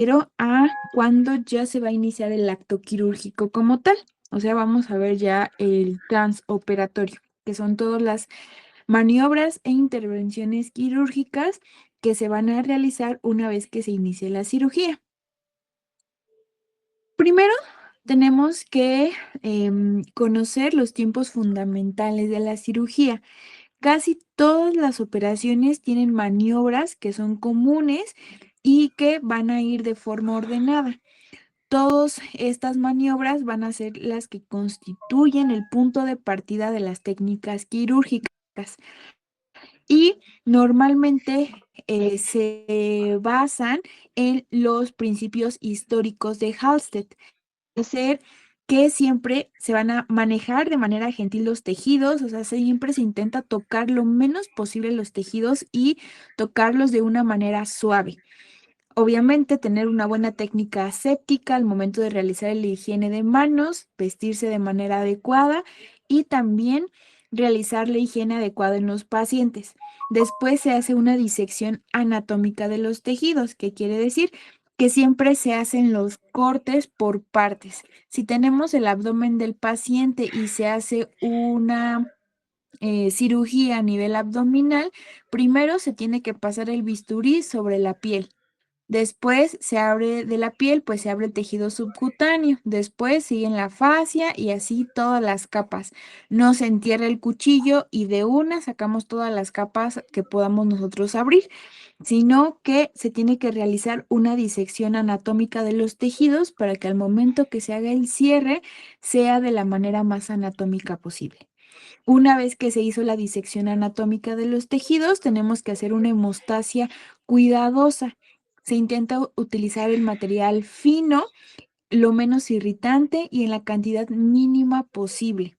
Pero a cuando ya se va a iniciar el acto quirúrgico como tal. O sea, vamos a ver ya el transoperatorio, que son todas las maniobras e intervenciones quirúrgicas que se van a realizar una vez que se inicie la cirugía. Primero, tenemos que conocer los tiempos fundamentales de la cirugía. Casi todas las operaciones tienen maniobras que son comunes y que van a ir de forma ordenada. Todas estas maniobras van a ser las que constituyen el punto de partida de las técnicas quirúrgicas y normalmente se basan en los principios históricos de Halsted, es decir, que siempre se van a manejar de manera gentil los tejidos, o sea, siempre se intenta tocar lo menos posible los tejidos y tocarlos de una manera suave. Obviamente, tener una buena técnica aséptica al momento de realizar la higiene de manos, vestirse de manera adecuada y también realizar la higiene adecuada en los pacientes. Después se hace una disección anatómica de los tejidos, que quiere decir que siempre se hacen los cortes por partes. Si tenemos el abdomen del paciente y se hace una cirugía a nivel abdominal, primero se tiene que pasar el bisturí sobre la piel. Después se abre de la piel, pues se abre el tejido subcutáneo. Después siguen la fascia y así todas las capas. No se entierra el cuchillo y de una sacamos todas las capas que podamos nosotros abrir, sino que se tiene que realizar una disección anatómica de los tejidos para que al momento que se haga el cierre sea de la manera más anatómica posible. Una vez que se hizo la disección anatómica de los tejidos, tenemos que hacer una hemostasia cuidadosa. Se intenta utilizar el material fino, lo menos irritante y en la cantidad mínima posible.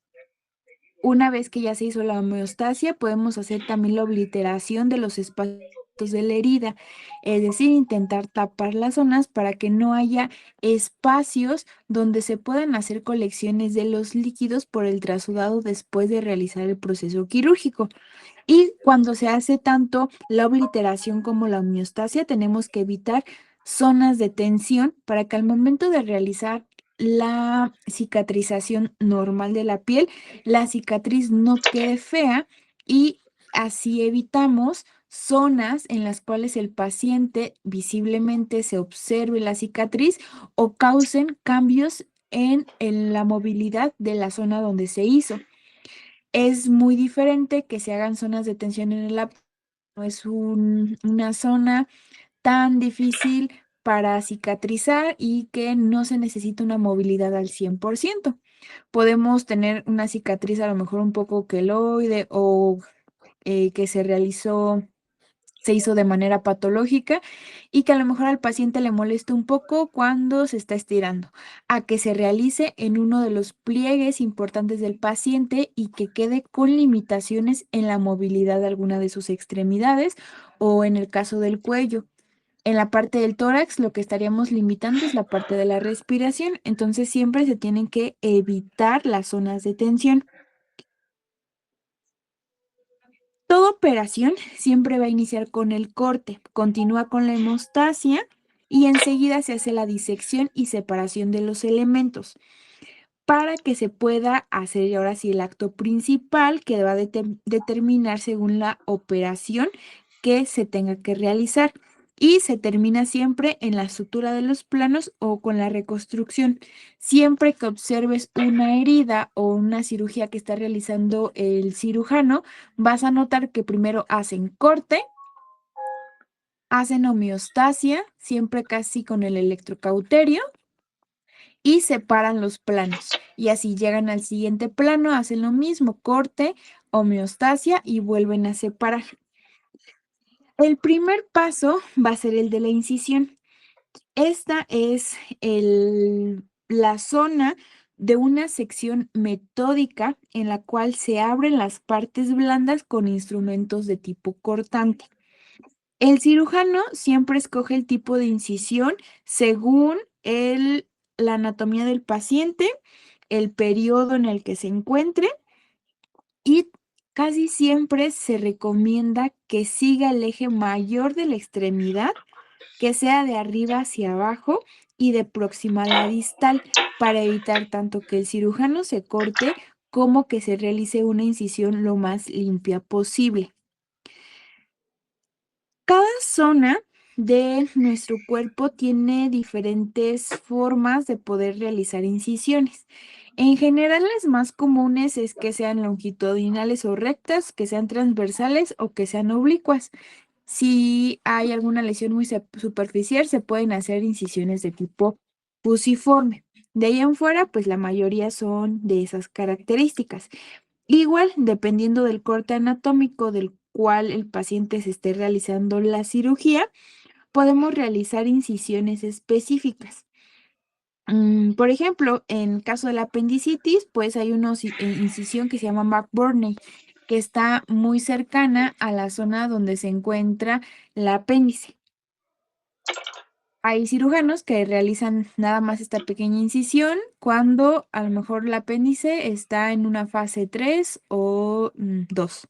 Una vez que ya se hizo la homeostasia, podemos hacer también la obliteración de los espacios de la herida, es decir, intentar tapar las zonas para que no haya espacios donde se puedan hacer colecciones de los líquidos por el trasudado después de realizar el proceso quirúrgico. Y cuando se hace tanto la obliteración como la homeostasia, tenemos que evitar zonas de tensión para que al momento de realizar la cicatrización normal de la piel, la cicatriz no quede fea y así evitamos zonas en las cuales el paciente visiblemente se observe la cicatriz o causen cambios en la movilidad de la zona donde se hizo. Es muy diferente que se hagan zonas de tensión en el abdomen, no es una zona tan difícil para cicatrizar y que no se necesita una movilidad al 100%. Podemos tener una cicatriz a lo mejor un poco queloide o que se hizo de manera patológica y que a lo mejor al paciente le molesta un poco cuando se está estirando, a que se realice en uno de los pliegues importantes del paciente y que quede con limitaciones en la movilidad de alguna de sus extremidades o en el caso del cuello. En la parte del tórax lo que estaríamos limitando es la parte de la respiración, entonces siempre se tienen que evitar las zonas de tensión. Toda operación siempre va a iniciar con el corte, continúa con la hemostasia y enseguida se hace la disección y separación de los elementos para que se pueda hacer ahora sí el acto principal que va a determinar según la operación que se tenga que realizar. Y se termina siempre en la sutura de los planos o con la reconstrucción. Siempre que observes una herida o una cirugía que está realizando el cirujano, vas a notar que primero hacen corte, hacen homeostasia, siempre casi con el electrocauterio y separan los planos. Y así llegan al siguiente plano, hacen lo mismo, corte, homeostasia y vuelven a separar. El primer paso va a ser el de la incisión. Esta es la zona de una sección metódica en la cual se abren las partes blandas con instrumentos de tipo cortante. El cirujano siempre escoge el tipo de incisión según la anatomía del paciente, el periodo en el que se encuentre y casi siempre se recomienda que siga el eje mayor de la extremidad que sea de arriba hacia abajo y de proximal a distal para evitar tanto que el cirujano se corte como que se realice una incisión lo más limpia posible. Cada zona de nuestro cuerpo tiene diferentes formas de poder realizar incisiones. En general, las más comunes es que sean longitudinales o rectas, que sean transversales o que sean oblicuas. Si hay alguna lesión muy superficial, se pueden hacer incisiones de tipo fusiforme. De ahí en fuera, pues la mayoría son de esas características. Igual, dependiendo del corte anatómico del cual el paciente se esté realizando la cirugía, podemos realizar incisiones específicas. Por ejemplo, en caso de la apendicitis, pues hay una incisión que se llama McBurney, que está muy cercana a la zona donde se encuentra el apéndice. Hay cirujanos que realizan nada más esta pequeña incisión cuando a lo mejor el apéndice está en una fase 3 o 2.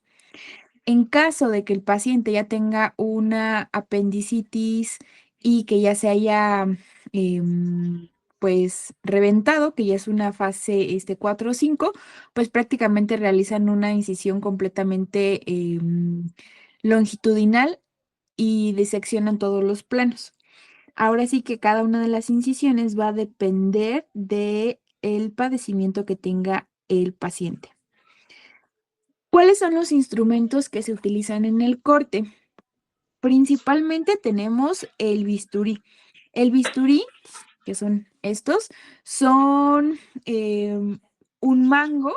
En caso de que el paciente ya tenga una apendicitis y que ya se haya pues reventado, que ya es una fase 4 o 5, pues prácticamente realizan una incisión completamente longitudinal y diseccionan todos los planos. Ahora sí que cada una de las incisiones va a depender de el padecimiento que tenga el paciente. ¿Cuáles son los instrumentos que se utilizan en el corte? Principalmente tenemos el bisturí. El bisturí, que son estos, son un mango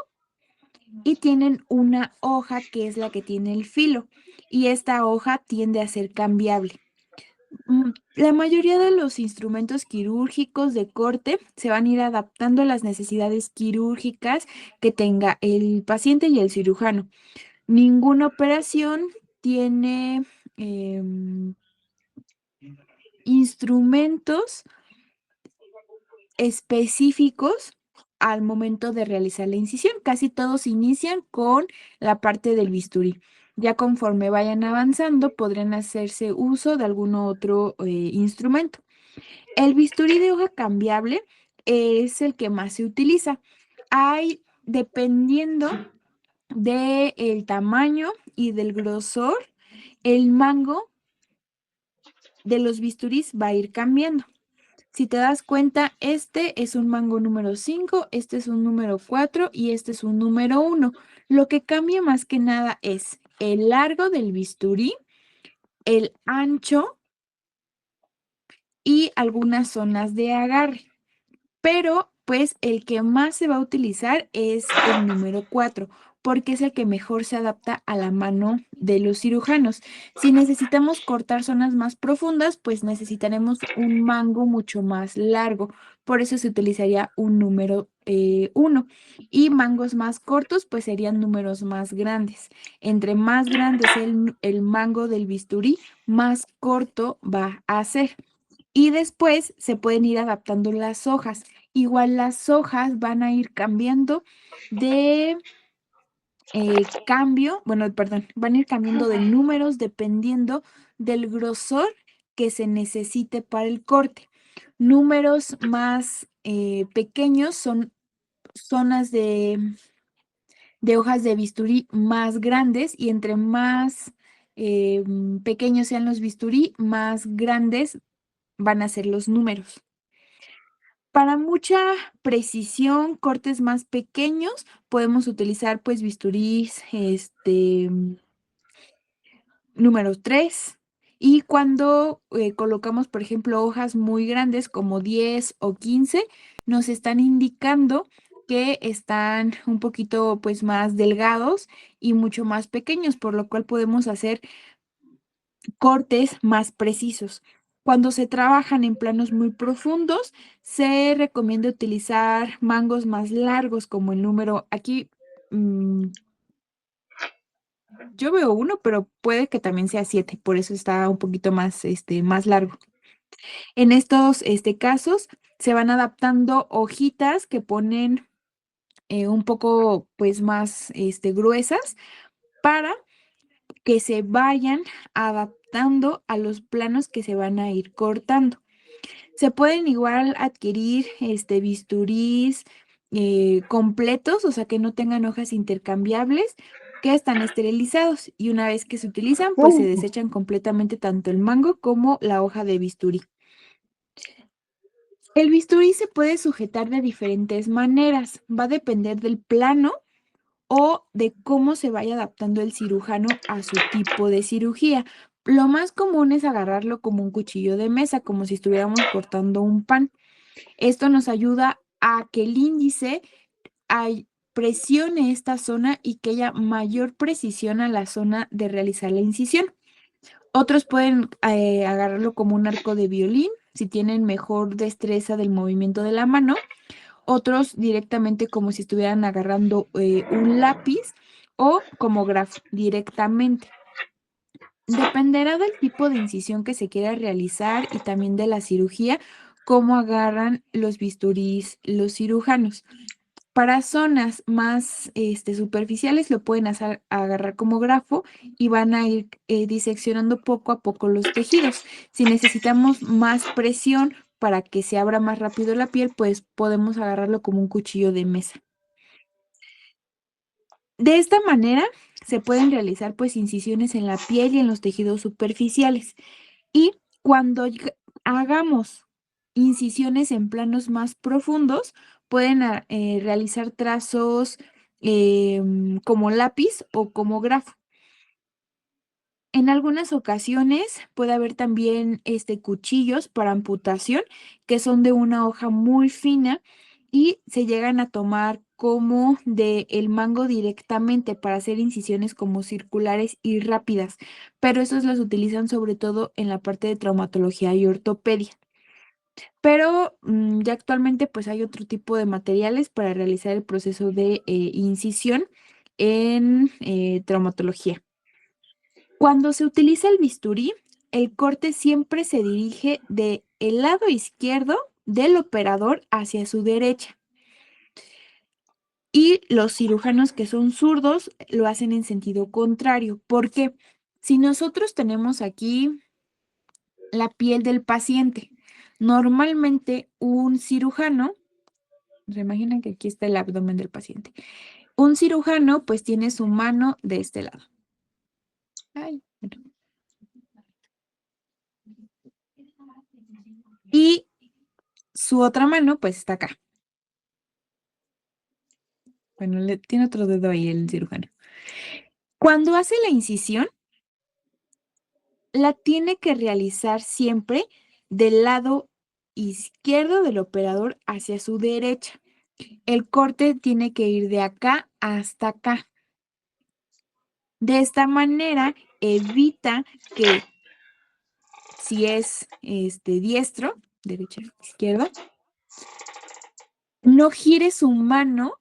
y tienen una hoja que es la que tiene el filo y esta hoja tiende a ser cambiable. La mayoría de los instrumentos quirúrgicos de corte se van a ir adaptando a las necesidades quirúrgicas que tenga el paciente y el cirujano. Ninguna operación tiene instrumentos específicos al momento de realizar la incisión. Casi todos inician con la parte del bisturí. Ya conforme vayan avanzando, podrán hacerse uso de algún otro instrumento. El bisturí de hoja cambiable es el que más se utiliza. Hay, dependiendo del tamaño y del grosor, el mango de los bisturís va a ir cambiando. Si te das cuenta, este es un mango número 5, este es un número 4 y este es un número 1. Lo que cambia más que nada es el largo del bisturí, el ancho y algunas zonas de agarre. Pero pues el que más se va a utilizar es el número 4 porque es el que mejor se adapta a la mano de los cirujanos. Si necesitamos cortar zonas más profundas, pues necesitaremos un mango mucho más largo. Por eso se utilizaría un número 1. Y mangos más cortos, pues serían números más grandes. Entre más grande sea el mango del bisturí, más corto va a ser. Y después se pueden ir adaptando las hojas. Igual las hojas van a ir cambiando de bueno, perdón, van a ir cambiando de números dependiendo del grosor que se necesite para el corte. Números más pequeños son zonas de hojas de bisturí más grandes y entre más pequeños sean los bisturí, más grandes van a ser los números. Para mucha precisión, cortes más pequeños, podemos utilizar pues bisturís, número 3. Y cuando colocamos, por ejemplo, hojas muy grandes como 10 o 15, nos están indicando que están un poquito pues más delgados y mucho más pequeños, por lo cual podemos hacer cortes más precisos. Cuando se trabajan en planos muy profundos, se recomienda utilizar mangos más largos, como el número aquí. Yo veo 1, pero puede que también sea 7, por eso está un poquito más, más largo. En estos casos se van adaptando hojitas que ponen un poco pues más gruesas para que se vayan adaptando a los planos que se van a ir cortando. Se pueden igual adquirir bisturís completos, o sea que no tengan hojas intercambiables, que están esterilizados y una vez que se utilizan, pues se desechan completamente tanto el mango como la hoja de bisturí. El bisturí se puede sujetar de diferentes maneras, va a depender del plano o de cómo se vaya adaptando el cirujano a su tipo de cirugía. Lo más común es agarrarlo como un cuchillo de mesa, como si estuviéramos cortando un pan. Esto nos ayuda a que el índice presione esta zona y que haya mayor precisión a la zona de realizar la incisión. Otros pueden agarrarlo como un arco de violín, si tienen mejor destreza del movimiento de la mano. Otros directamente como si estuvieran agarrando un lápiz o como grafo directamente. Dependerá del tipo de incisión que se quiera realizar y también de la cirugía, cómo agarran los bisturís los cirujanos. Para zonas más superficiales lo pueden agarrar como grafo y van a ir diseccionando poco a poco los tejidos. Si necesitamos más presión para que se abra más rápido la piel, pues podemos agarrarlo como un cuchillo de mesa. De esta manera se pueden realizar pues incisiones en la piel y en los tejidos superficiales. Y cuando hagamos incisiones en planos más profundos, pueden realizar trazos como lápiz o como grafo. En algunas ocasiones puede haber también cuchillos para amputación que son de una hoja muy fina y se llegan a tomar como de el mango directamente para hacer incisiones como circulares y rápidas, pero esos los utilizan sobre todo en la parte de traumatología y ortopedia. Pero ya actualmente pues hay otro tipo de materiales para realizar el proceso de incisión en traumatología. Cuando se utiliza el bisturí, el corte siempre se dirige del lado izquierdo del operador hacia su derecha. Y los cirujanos que son zurdos lo hacen en sentido contrario. Porque si nosotros tenemos aquí la piel del paciente, normalmente un cirujano, se imaginan que aquí está el abdomen del paciente. Un cirujano pues tiene su mano de este lado. Ay, bueno. Y su otra mano pues está acá. Bueno, tiene otro dedo ahí el cirujano. Cuando hace la incisión, la tiene que realizar siempre del lado izquierdo del operador hacia su derecha. El corte tiene que ir de acá hasta acá. De esta manera evita que si es diestro, derecha, izquierda, no gire su mano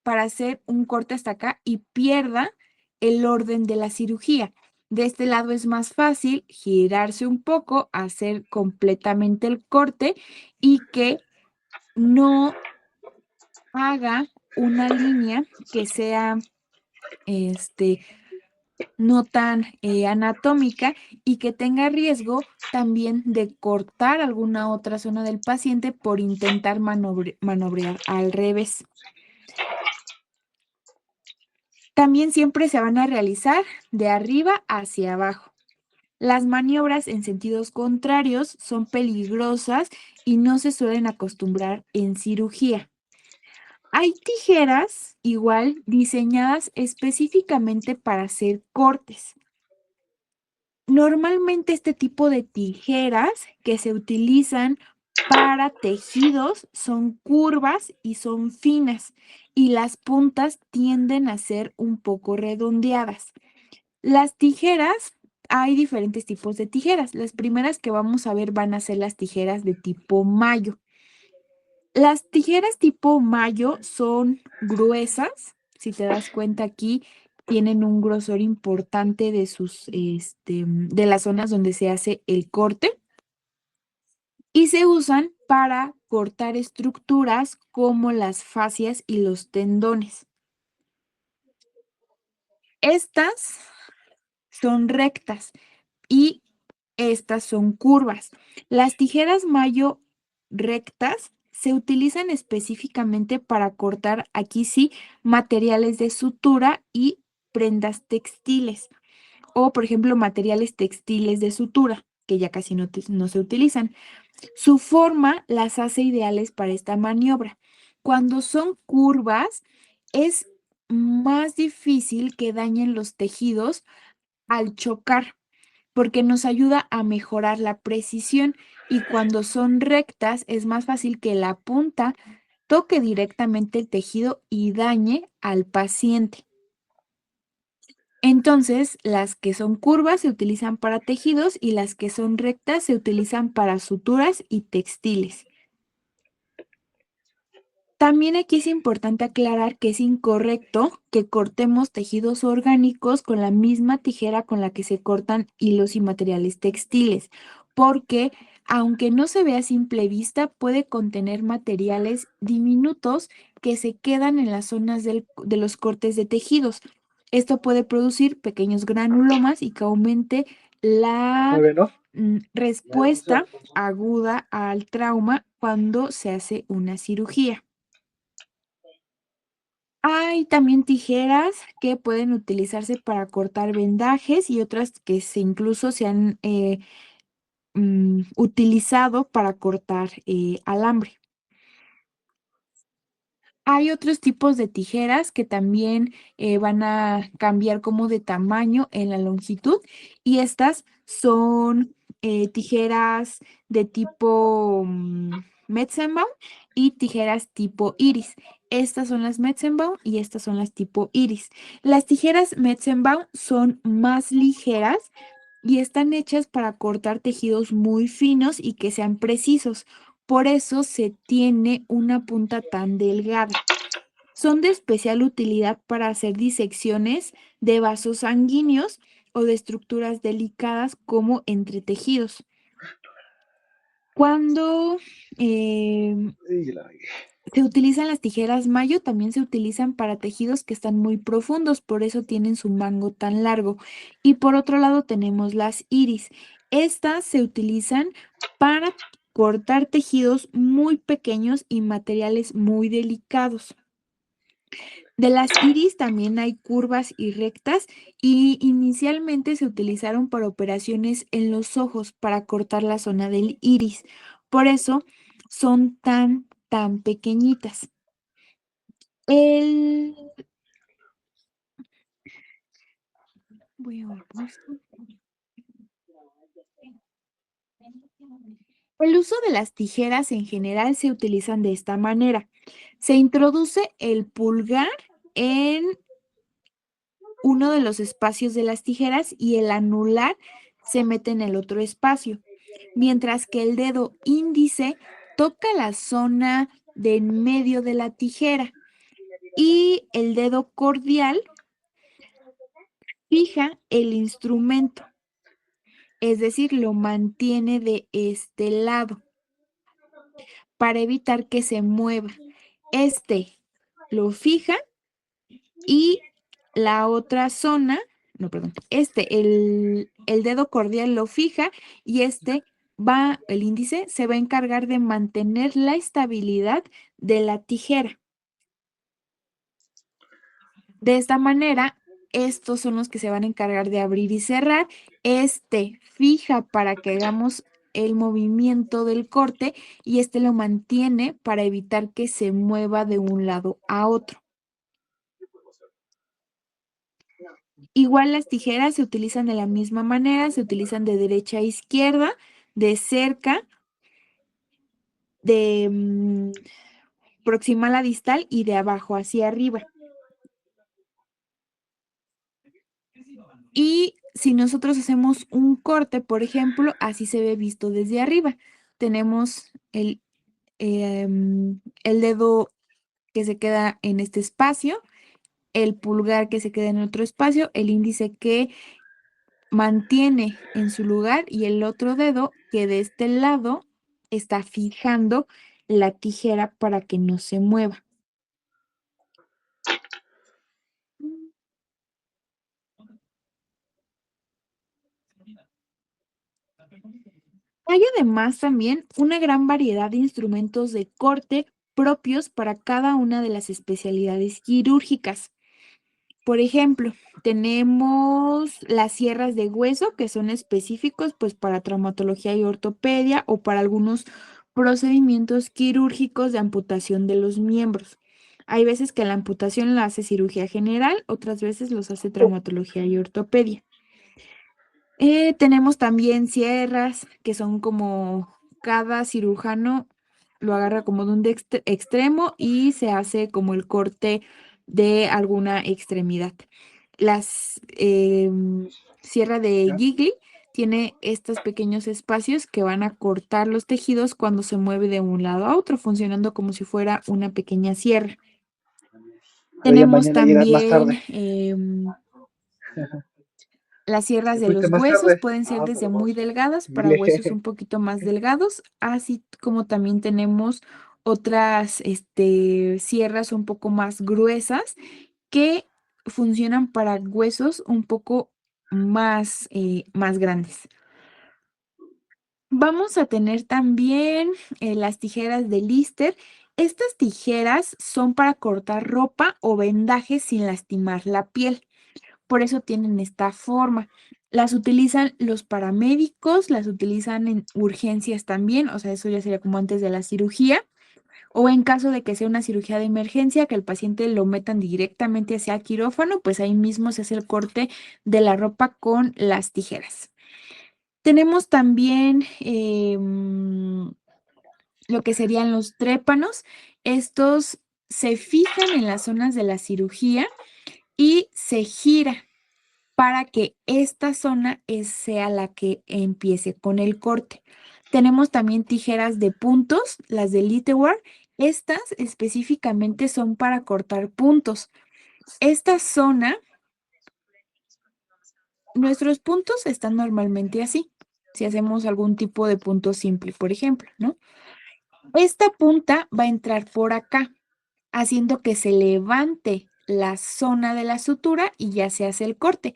para hacer un corte hasta acá y pierda el orden de la cirugía. De este lado es más fácil girarse un poco, hacer completamente el corte y que no haga una línea que sea no tan anatómica y que tenga riesgo también de cortar alguna otra zona del paciente por intentar manobrear al revés. También siempre se van a realizar de arriba hacia abajo. Las maniobras en sentidos contrarios son peligrosas y no se suelen acostumbrar en cirugía. Hay tijeras igual diseñadas específicamente para hacer cortes. Normalmente este tipo de tijeras que se utilizan para tejidos son curvas y son finas y las puntas tienden a ser un poco redondeadas. Las tijeras, hay diferentes tipos de tijeras. Las primeras que vamos a ver van a ser las tijeras de tipo mayo. Las tijeras tipo mayo son gruesas. Si te das cuenta aquí, tienen un grosor importante de de las zonas donde se hace el corte. Y se usan para cortar estructuras como las fascias y los tendones. Estas son rectas y estas son curvas. Las tijeras Mayo rectas se utilizan específicamente para cortar, aquí sí, materiales de sutura y prendas textiles o, por ejemplo, materiales textiles de sutura, que ya casi no se utilizan. Su forma las hace ideales para esta maniobra. Cuando son curvas, es más difícil que dañen los tejidos al chocar, porque nos ayuda a mejorar la precisión y cuando son rectas es más fácil que la punta toque directamente el tejido y dañe al paciente. Entonces, las que son curvas se utilizan para tejidos y las que son rectas se utilizan para suturas y textiles. También aquí es importante aclarar que es incorrecto que cortemos tejidos orgánicos con la misma tijera con la que se cortan hilos y materiales textiles, porque aunque no se vea a simple vista, puede contener materiales diminutos que se quedan en las zonas de los cortes de tejidos. Esto puede producir pequeños granulomas y que aumente la respuesta aguda al trauma cuando se hace una cirugía. Hay también tijeras que pueden utilizarse para cortar vendajes y otras que incluso se han utilizado para cortar alambre. Hay otros tipos de tijeras que también van a cambiar como de tamaño en la longitud y estas son tijeras de tipo Metzenbaum y tijeras tipo iris. Estas son las Metzenbaum y estas son las tipo iris. Las tijeras Metzenbaum son más ligeras y están hechas para cortar tejidos muy finos y que sean precisos. Por eso se tiene una punta tan delgada. Son de especial utilidad para hacer disecciones de vasos sanguíneos o de estructuras delicadas como entre tejidos. Cuando se utilizan las tijeras Mayo, también se utilizan para tejidos que están muy profundos, por eso tienen su mango tan largo. Y por otro lado tenemos las iris. Estas se utilizan para cortar tejidos muy pequeños y materiales muy delicados. De las iris también hay curvas y rectas y inicialmente se utilizaron para operaciones en los ojos para cortar la zona del iris. Por eso son tan pequeñitas. El, voy a ver por esto. El uso de las tijeras en general se utilizan de esta manera. Se introduce el pulgar en uno de los espacios de las tijeras y el anular se mete en el otro espacio, mientras que el dedo índice toca la zona de en medio de la tijera y el dedo cordial fija el instrumento, es decir, lo mantiene de este lado para evitar que se mueva. Este lo fija y la otra zona, no, perdón, el dedo cordial lo fija y el índice se va a encargar de mantener la estabilidad de la tijera. De esta manera, estos son los que se van a encargar de abrir y cerrar. Este fija para que hagamos el movimiento del corte y este lo mantiene para evitar que se mueva de un lado a otro. Igual las tijeras se utilizan de la misma manera, se utilizan de derecha a izquierda, de cerca, de proximal a distal y de abajo hacia arriba. Y si nosotros hacemos un corte, por ejemplo, así se ve visto desde arriba. Tenemos el dedo que se queda en este espacio, el pulgar que se queda en otro espacio, el índice que mantiene en su lugar y el otro dedo que de este lado está fijando la tijera para que no se mueva. Hay además también una gran variedad de instrumentos de corte propios para cada una de las especialidades quirúrgicas. Por ejemplo, tenemos las sierras de hueso que son específicos pues para traumatología y ortopedia o para algunos procedimientos quirúrgicos de amputación de los miembros. Hay veces que la amputación la hace cirugía general, otras veces los hace traumatología y ortopedia. Tenemos también sierras que son como cada cirujano lo agarra como de un extremo y se hace como el corte de alguna extremidad. Las sierra de ¿Ya? Gigli tiene estos pequeños espacios que van a cortar los tejidos cuando se mueve de un lado a otro, funcionando como si fuera una pequeña sierra. Pero ya Tenemos mañana llegas más también tarde. las sierras Te de fuiste los más huesos, tarde. pueden ser Ah, desde pero muy vamos. delgadas para Dile. huesos un poquito más delgados, así como también tenemos otras sierras un poco más gruesas que funcionan para huesos un poco más grandes. Vamos a tener también las tijeras de Lister. Estas tijeras son para cortar ropa o vendajes sin lastimar la piel. Por eso tienen esta forma. Las utilizan los paramédicos, las utilizan en urgencias también, o sea, eso ya sería como antes de la cirugía, o en caso de que sea una cirugía de emergencia, que el paciente lo metan directamente hacia quirófano, pues ahí mismo se hace el corte de la ropa con las tijeras. Tenemos también lo que serían los trépanos. Estos se fijan en las zonas de la cirugía y se gira para que esta zona sea la que empiece con el corte. Tenemos también tijeras de puntos, las de Liteware. Estas específicamente son para cortar puntos. Esta zona, nuestros puntos están normalmente así, si hacemos algún tipo de punto simple, por ejemplo, ¿no? Esta punta va a entrar por acá, haciendo que se levante la zona de la sutura y ya se hace el corte.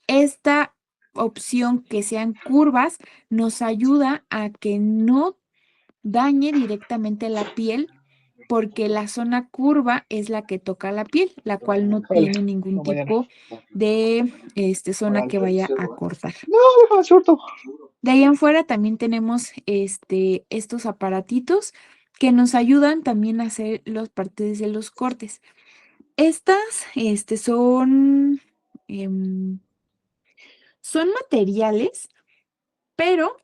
Esta opción que sean curvas nos ayuda a que no dañe directamente la piel porque la zona curva es la que toca la piel, la cual no Órale. tiene ningún No, mañana. tipo de zona Órale. que vaya a cortar. No, déjame suelto. De ahí en fuera también tenemos estos aparatitos que nos ayudan también a hacer los partes de los cortes. Estas em, son materiales, pero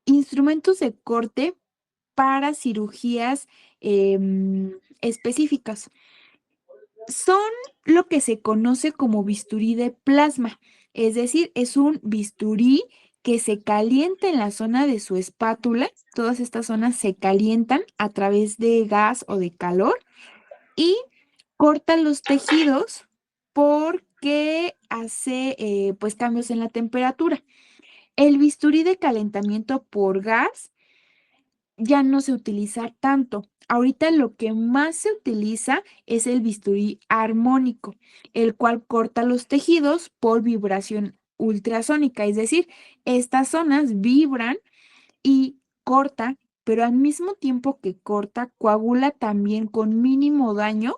instrumentos de corte para cirugías específicas. Son lo que se conoce como bisturí de plasma, es decir, es un bisturí que se calienta en la zona de su espátula. Todas estas zonas se calientan a través de gas o de calor y corta los tejidos porque hace pues cambios en la temperatura. El bisturí de calentamiento por gas ya no se utiliza tanto. Ahorita lo que más se utiliza es el bisturí armónico, el cual corta los tejidos por vibración ultrasónica, es decir, estas zonas vibran y corta, pero al mismo tiempo que corta, coagula también con mínimo daño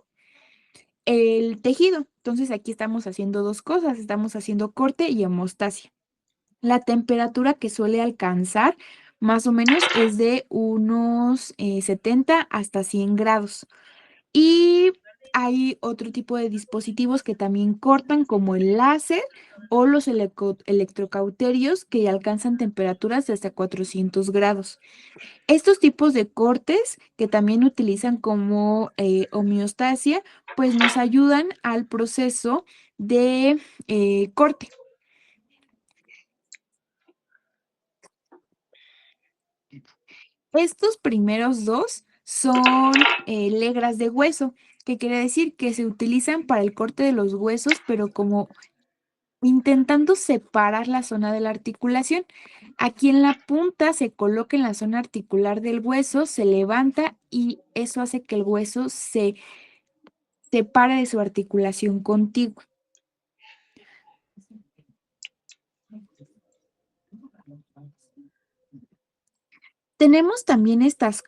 el tejido. Entonces aquí estamos haciendo dos cosas, estamos haciendo corte y hemostasia. La temperatura que suele alcanzar más o menos es de unos 70 hasta 100 grados. Y hay otro tipo de dispositivos que también cortan, como el láser o los electrocauterios, que alcanzan temperaturas de hasta 400 grados. Estos tipos de cortes que también utilizan como homeostasia, pues nos ayudan al proceso de corte. Estos primeros dos son legras de hueso, que quiere decir que se utilizan para el corte de los huesos, pero como intentando separar la zona de la articulación. Aquí en la punta se coloca en la zona articular del hueso, se levanta y eso hace que el hueso se separe de su articulación contigua. Tenemos también estas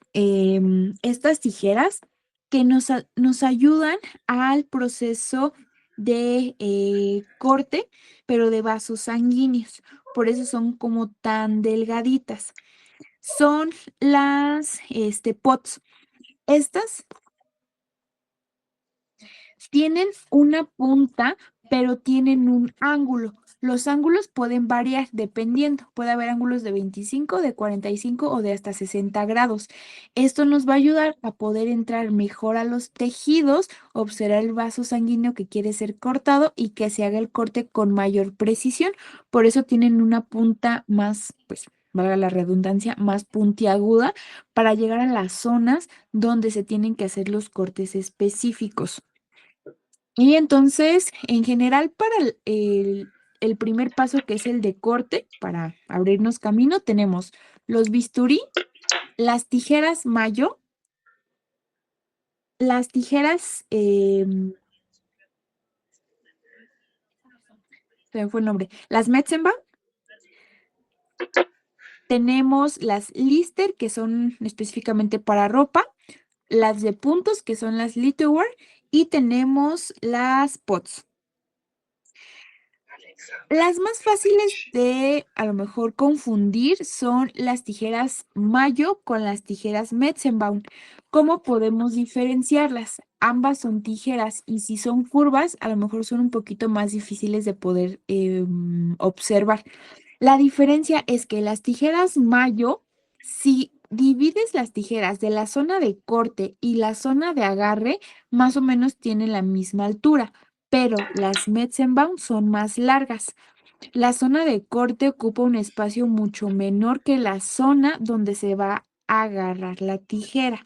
tijeras que nos ayudan al proceso de corte, pero de vasos sanguíneos. Por eso son como tan delgaditas. Son las POTS. Estas tienen una punta, pero tienen un ángulo. Los ángulos pueden variar dependiendo. Puede haber ángulos de 25, de 45 o de hasta 60 grados. Esto nos va a ayudar a poder entrar mejor a los tejidos, observar el vaso sanguíneo que quiere ser cortado y que se haga el corte con mayor precisión. Por eso tienen una punta más, pues, valga la redundancia, más puntiaguda para llegar a las zonas donde se tienen que hacer los cortes específicos. Y entonces, en general, para el primer paso, que es el de corte, para abrirnos camino, tenemos los bisturí, las tijeras Mayo, las tijeras, se me fue el nombre, las Metzenbach, tenemos las Lister, que son específicamente para ropa, las de puntos, que son las Littleware, y tenemos las POTS. Las más fáciles de a lo mejor confundir son las tijeras Mayo con las tijeras Metzenbaum. ¿Cómo podemos diferenciarlas? Ambas son tijeras y si son curvas, a lo mejor son un poquito más difíciles de poder observar. La diferencia es que las tijeras Mayo, si divides las tijeras de la zona de corte y la zona de agarre, más o menos tienen la misma altura, pero las Metzenbaum son más largas. La zona de corte ocupa un espacio mucho menor que la zona donde se va a agarrar la tijera.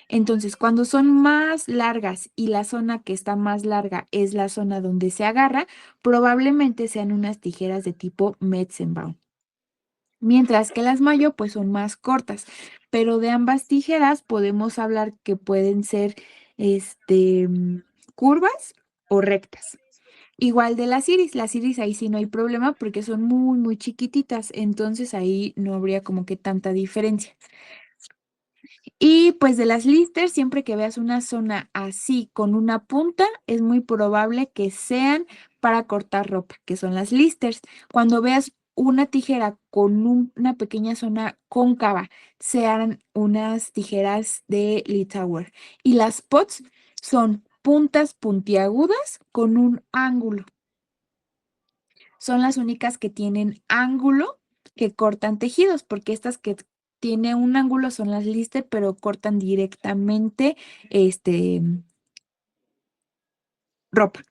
Entonces, cuando son más largas y la zona que está más larga es la zona donde se agarra, probablemente sean unas tijeras de tipo Metzenbaum. Mientras que las Mayo pues son más cortas, pero de ambas tijeras podemos hablar que pueden ser curvas o rectas. Igual de las iris ahí sí no hay problema porque son muy, muy chiquititas, entonces ahí no habría como que tanta diferencia. Y pues de las listers, siempre que veas una zona así con una punta, es muy probable que sean para cortar ropa, que son las listers. Cuando veas una tijera con una pequeña zona cóncava, sean unas tijeras de Litauer. Y las pots son puntas puntiagudas con un ángulo. Son las únicas que tienen ángulo que cortan tejidos, porque estas que tienen un ángulo son las lister, pero cortan directamente ropa.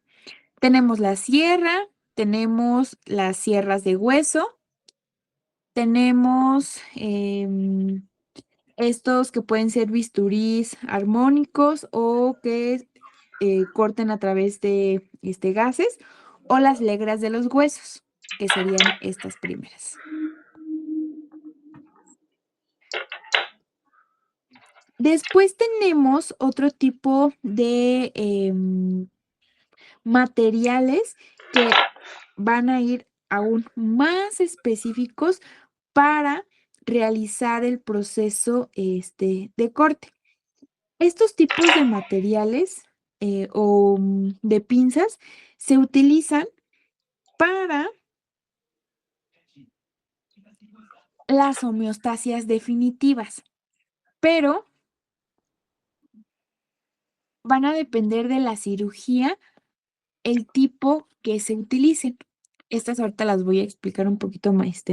Tenemos la sierra, tenemos las sierras de hueso, tenemos estos que pueden ser bisturís armónicos o que corten a través de gases, o las legras de los huesos, que serían estas primeras. Después tenemos otro tipo de materiales que van a ir aún más específicos para realizar el proceso de corte. Estos tipos de materiales o de pinzas se utilizan para las homeostasias definitivas, pero van a depender de la cirugía el tipo que se utilicen. Estas ahorita las voy a explicar un poquito más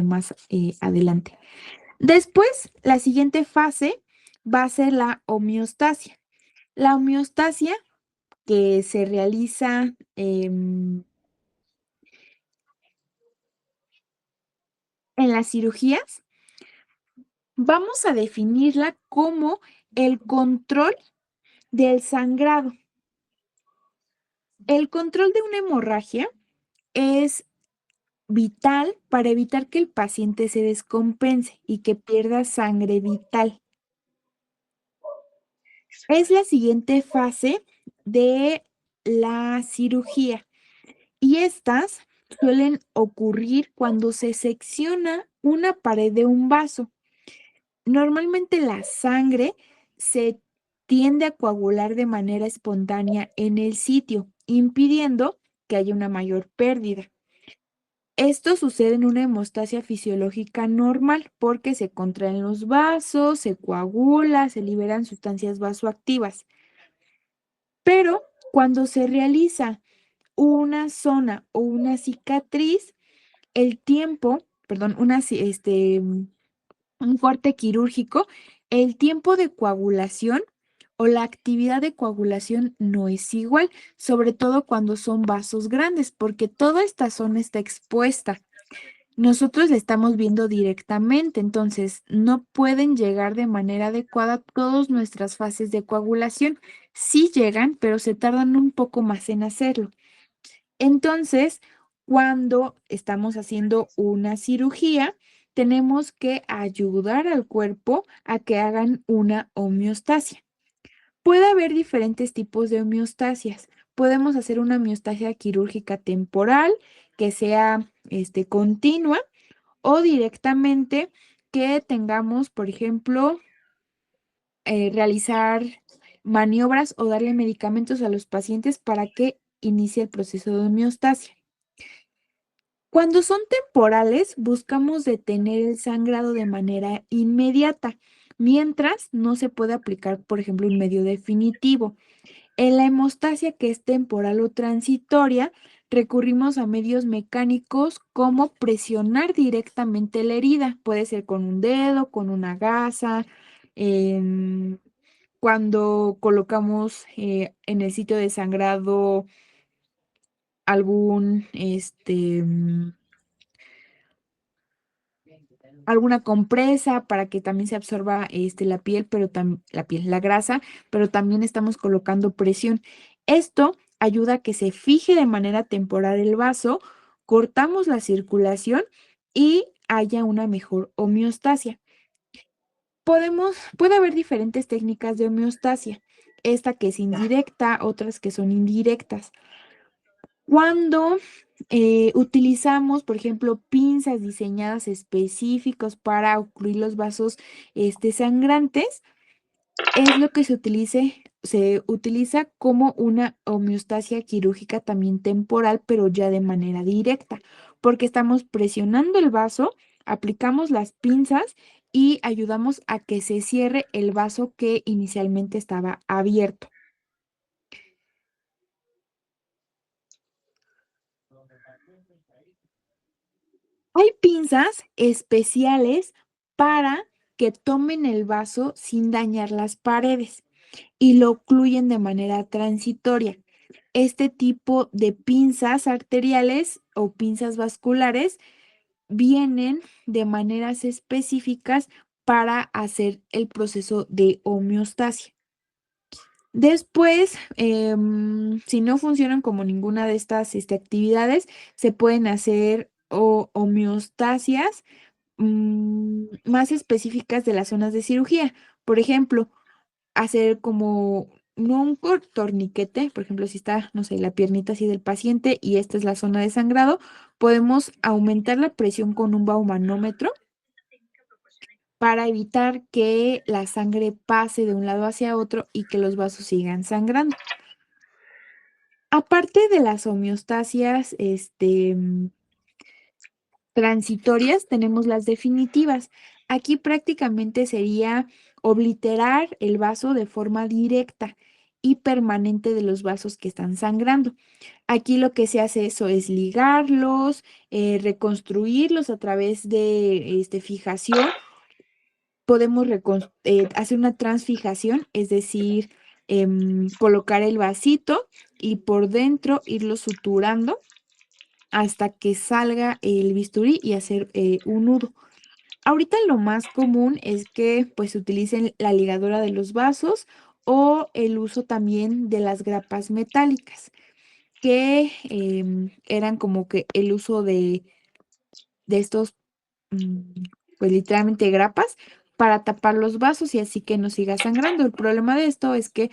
adelante. Después, la siguiente fase va a ser la homeostasia. La homeostasia que se realiza en las cirugías, vamos a definirla como el control del sangrado. El control de una hemorragia es vital para evitar que el paciente se descompense y que pierda sangre vital. Es la siguiente fase de la cirugía y estas suelen ocurrir cuando se secciona una pared de un vaso. Normalmente la sangre se tiende a coagular de manera espontánea en el sitio, impidiendo que haya una mayor pérdida. Esto sucede en una hemostasia fisiológica normal porque se contraen los vasos, se coagula, se liberan sustancias vasoactivas. Pero cuando se realiza una zona o una cicatriz, el tiempo, perdón, un corte quirúrgico, el tiempo de coagulación o la actividad de coagulación no es igual, sobre todo cuando son vasos grandes, porque toda esta zona está expuesta. Nosotros la estamos viendo directamente, entonces no pueden llegar de manera adecuada todas nuestras fases de coagulación. Sí llegan, pero se tardan un poco más en hacerlo. Entonces, cuando estamos haciendo una cirugía, tenemos que ayudar al cuerpo a que hagan una homeostasia. Puede haber diferentes tipos de homeostasias. Podemos hacer una homeostasia quirúrgica temporal que sea continua o directamente que tengamos, por ejemplo, realizar maniobras o darle medicamentos a los pacientes para que inicie el proceso de homeostasia. Cuando son temporales, buscamos detener el sangrado de manera inmediata, mientras no se puede aplicar, por ejemplo, un medio definitivo. En la hemostasia que es temporal o transitoria, recurrimos a medios mecánicos como presionar directamente la herida. Puede ser con un dedo, con una gasa, em, cuando colocamos en el sitio de sangrado algún, alguna compresa para que también se absorba la piel, pero la grasa, pero también estamos colocando presión. Esto ayuda a que se fije de manera temporal el vaso, cortamos la circulación y haya una mejor homeostasia. Puede haber diferentes técnicas de homeostasia, esta que es indirecta, otras que son indirectas. Cuando utilizamos, por ejemplo, pinzas diseñadas específicos para ocluir los vasos sangrantes, es lo que se utiliza como una homeostasia quirúrgica también temporal, pero ya de manera directa, porque estamos presionando el vaso, aplicamos las pinzas y ayudamos a que se cierre el vaso que inicialmente estaba abierto. Hay pinzas especiales para que tomen el vaso sin dañar las paredes y lo ocluyen de manera transitoria. Este tipo de pinzas arteriales o pinzas vasculares vienen de maneras específicas para hacer el proceso de homeostasia. Después, si no funcionan como ninguna de estas actividades, se pueden hacer homeostasias más específicas de las zonas de cirugía. Por ejemplo, hacer como, no un torniquete, por ejemplo, si está, no sé, la piernita así del paciente y esta es la zona de sangrado, podemos aumentar la presión con un baumanómetro para evitar que la sangre pase de un lado hacia otro y que los vasos sigan sangrando. Aparte de las homeostasias, transitorias, tenemos las definitivas. Aquí prácticamente sería obliterar el vaso de forma directa y permanente de los vasos que están sangrando. Aquí lo que se hace eso es ligarlos, reconstruirlos a través de fijación. Podemos hacer una transfijación, es decir, colocar el vasito y por dentro irlo suturando hasta que salga el bisturí y hacer un nudo. Ahorita lo más común es que pues utilicen la ligadura de los vasos o el uso también de las grapas metálicas, que eran como que el uso de estos, mm, pues literalmente grapas para tapar los vasos y así que no siga sangrando. El problema de esto es que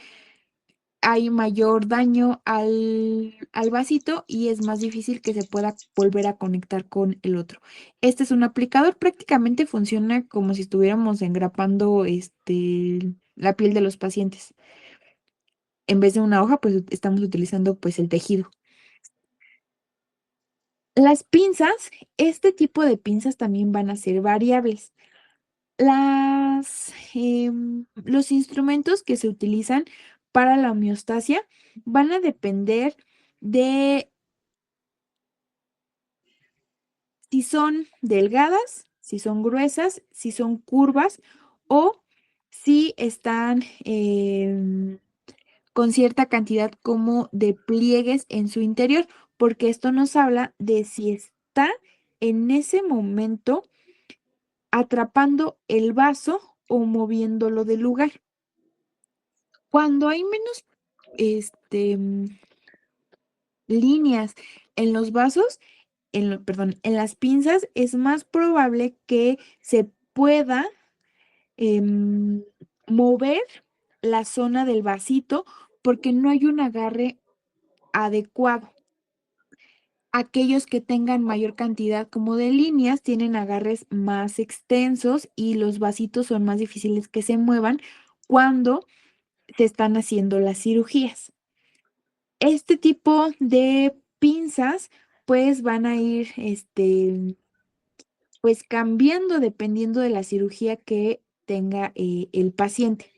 hay mayor daño al vasito y es más difícil que se pueda volver a conectar con el otro. Este es un aplicador, prácticamente funciona como si estuviéramos engrapando la piel de los pacientes. En vez de una hoja, pues estamos utilizando pues el tejido. Las pinzas, este tipo de pinzas también van a ser variables. Los instrumentos que se utilizan para la homeostasia van a depender de si son delgadas, si son gruesas, si son curvas o si están con cierta cantidad como de pliegues en su interior, porque esto nos habla de si está en ese momento atrapando el vaso o moviéndolo del lugar. Cuando hay menos líneas en los vasos, perdón, en las pinzas, es más probable que se pueda em, mover la zona del vasito porque no hay un agarre adecuado. Aquellos que tengan mayor cantidad como de líneas tienen agarres más extensos y los vasitos son más difíciles que se muevan cuando se están haciendo las cirugías. Este tipo de pinzas pues van a ir pues cambiando dependiendo de la cirugía que tenga el paciente.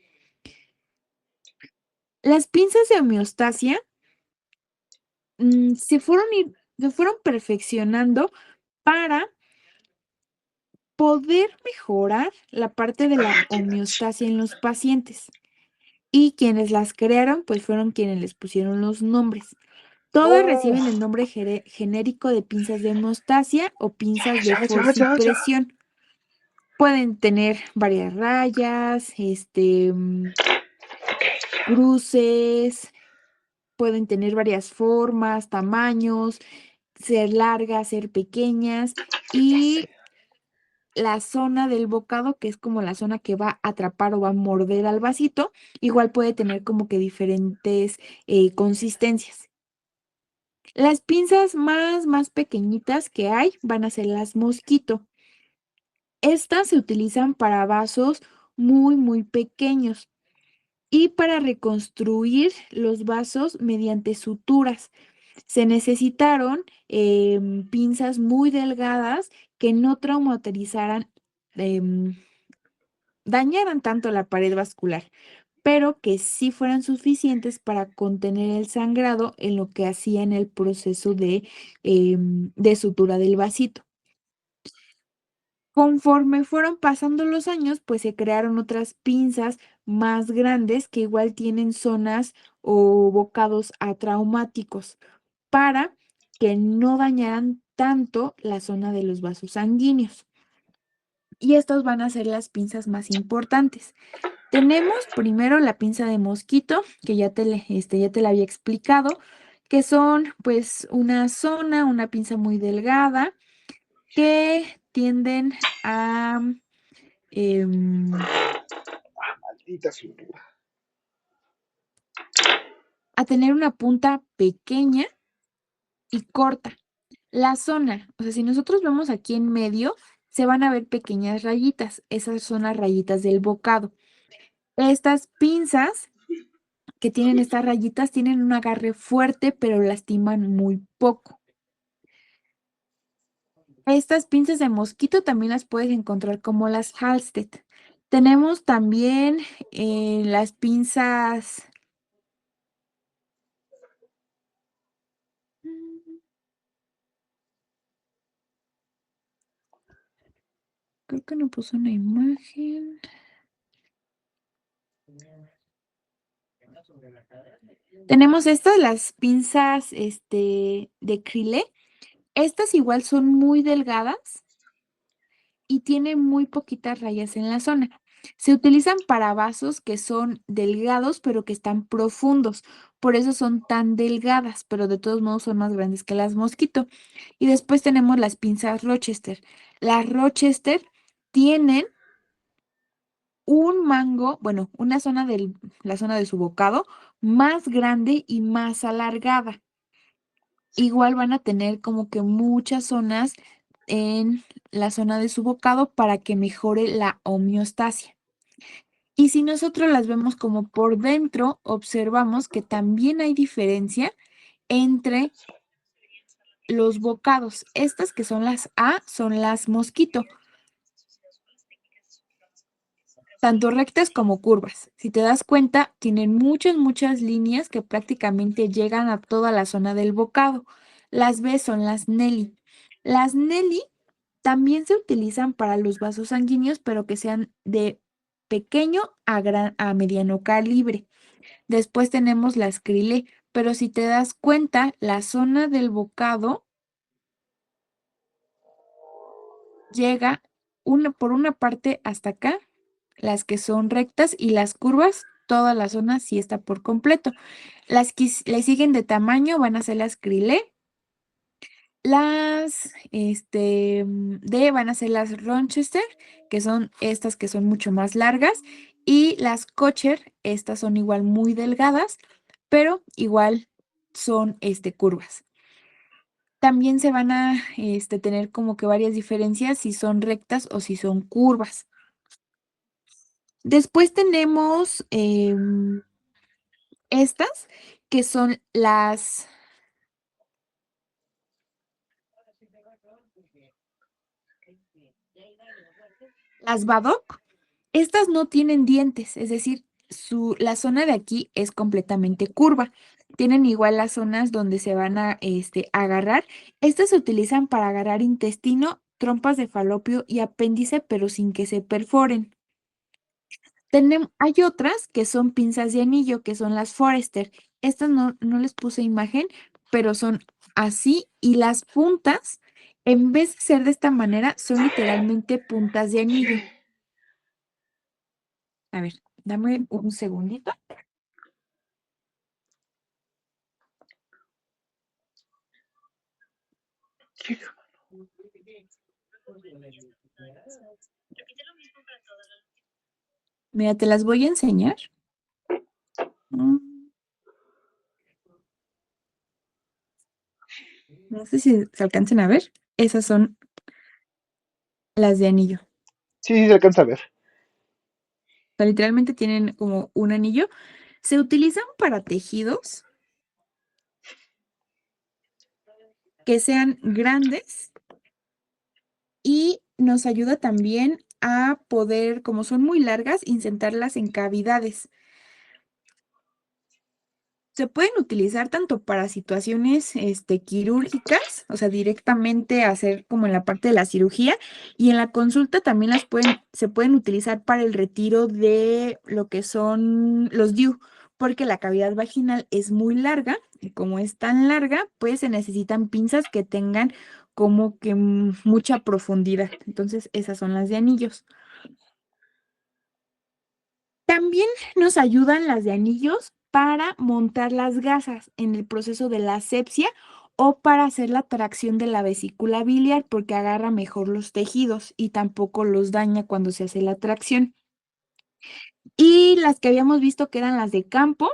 Las pinzas de homeostasia se fueron perfeccionando para poder mejorar la parte de la homeostasia en los pacientes. Y quienes las crearon, pues fueron quienes les pusieron los nombres. Todas No, reciben el nombre genérico de pinzas de hemostasia o pinzas de ya, ya, ya, ya. forcipresión. Pueden tener varias rayas, cruces, pueden tener varias formas, tamaños, ser largas, ser pequeñas y la zona del bocado, que es como la zona que va a atrapar o va a morder al vasito, igual puede tener como que diferentes consistencias. Las pinzas más pequeñitas que hay van a ser las mosquito. Estas se utilizan para vasos muy pequeños y para reconstruir los vasos mediante suturas. Se necesitaron pinzas muy delgadas que no traumatizaran, em, dañaran tanto la pared vascular, pero que sí fueran suficientes para contener el sangrado en lo que hacían el proceso de sutura del vasito. Conforme fueron pasando los años, pues se crearon otras pinzas más grandes que igual tienen zonas o bocados atraumáticos para que no dañaran tanto la zona de los vasos sanguíneos. Y estas van a ser las pinzas más importantes. Tenemos primero la pinza de mosquito, que ya te la había explicado, que son pues una pinza muy delgada que tienden em, Maldita cintura. a tener una punta pequeña y corta. La zona, o sea, si nosotros vemos aquí en medio, se van a ver pequeñas rayitas. Esas son las rayitas del bocado. Estas pinzas que tienen estas rayitas tienen un agarre fuerte, pero lastiman muy poco. Estas pinzas de mosquito también las puedes encontrar como las Halsted. Tenemos también las pinzas. mm, Creo que no puso una imagen. Tenemos estas, las pinzas de Crilé. Estas igual son muy delgadas y tienen muy poquitas rayas en la zona. Se utilizan para vasos que son delgados, pero que están profundos. Por eso son tan delgadas, pero de todos modos son más grandes que las Mosquito. Y después tenemos las pinzas Rochester. Las Rochester tienen un mango, bueno, la zona de su bocado más grande y más alargada. Igual van a tener como que muchas zonas en la zona de su bocado para que mejore la homeostasia. Y si nosotros las vemos como por dentro, observamos que también hay diferencia entre los bocados. Estas que son las A son las mosquito, tanto rectas como curvas. Si te das cuenta, tienen muchas líneas que prácticamente llegan a toda la zona del bocado. Las B son las Nelly. Las Nelly también se utilizan para los vasos sanguíneos, pero que sean de pequeño a mediano calibre. Después tenemos las Crilé, pero si te das cuenta, la zona del bocado llega por una parte hasta acá, las que son rectas y las curvas, toda la zona sí está por completo. Las que le siguen de tamaño van a ser las Crilé, las D van a ser las Rochester, que son estas que son mucho más largas, y las Kocher, estas son igual muy delgadas, pero igual son curvas. También se van a tener como que varias diferencias si son rectas o si son curvas. Después tenemos estas, que son las Badoc. Estas no tienen dientes, es decir, la zona de aquí es completamente curva. Tienen igual las zonas donde se van a agarrar. Estas se utilizan para agarrar intestino, trompas de falopio y apéndice, pero sin que se perforen. Hay otras que son pinzas de anillo, que son las Forester. Estas no les puse imagen, pero son así y las puntas, en vez de ser de esta manera, son literalmente puntas de anillo. A ver, dame un segundito. Mira, te las voy a enseñar. No sé si se alcancen a ver. Esas son las de anillo. Sí, sí, se alcanza a ver. O sea, literalmente tienen como un anillo. Se utilizan para tejidos que sean grandes y nos ayuda también a poder, como son muy largas, insertarlas en cavidades. Se pueden utilizar tanto para situaciones quirúrgicas, o sea, directamente hacer como en la parte de la cirugía, y en la consulta también se pueden utilizar para el retiro de lo que son los DIU, porque la cavidad vaginal es muy larga, y como es tan larga, pues se necesitan pinzas que tengan como que mucha profundidad. Entonces, esas son las de anillos. También nos ayudan las de anillos para montar las gasas en el proceso de la asepsia o para hacer la tracción de la vesícula biliar porque agarra mejor los tejidos y tampoco los daña cuando se hace la tracción. Y las que habíamos visto que eran las de campo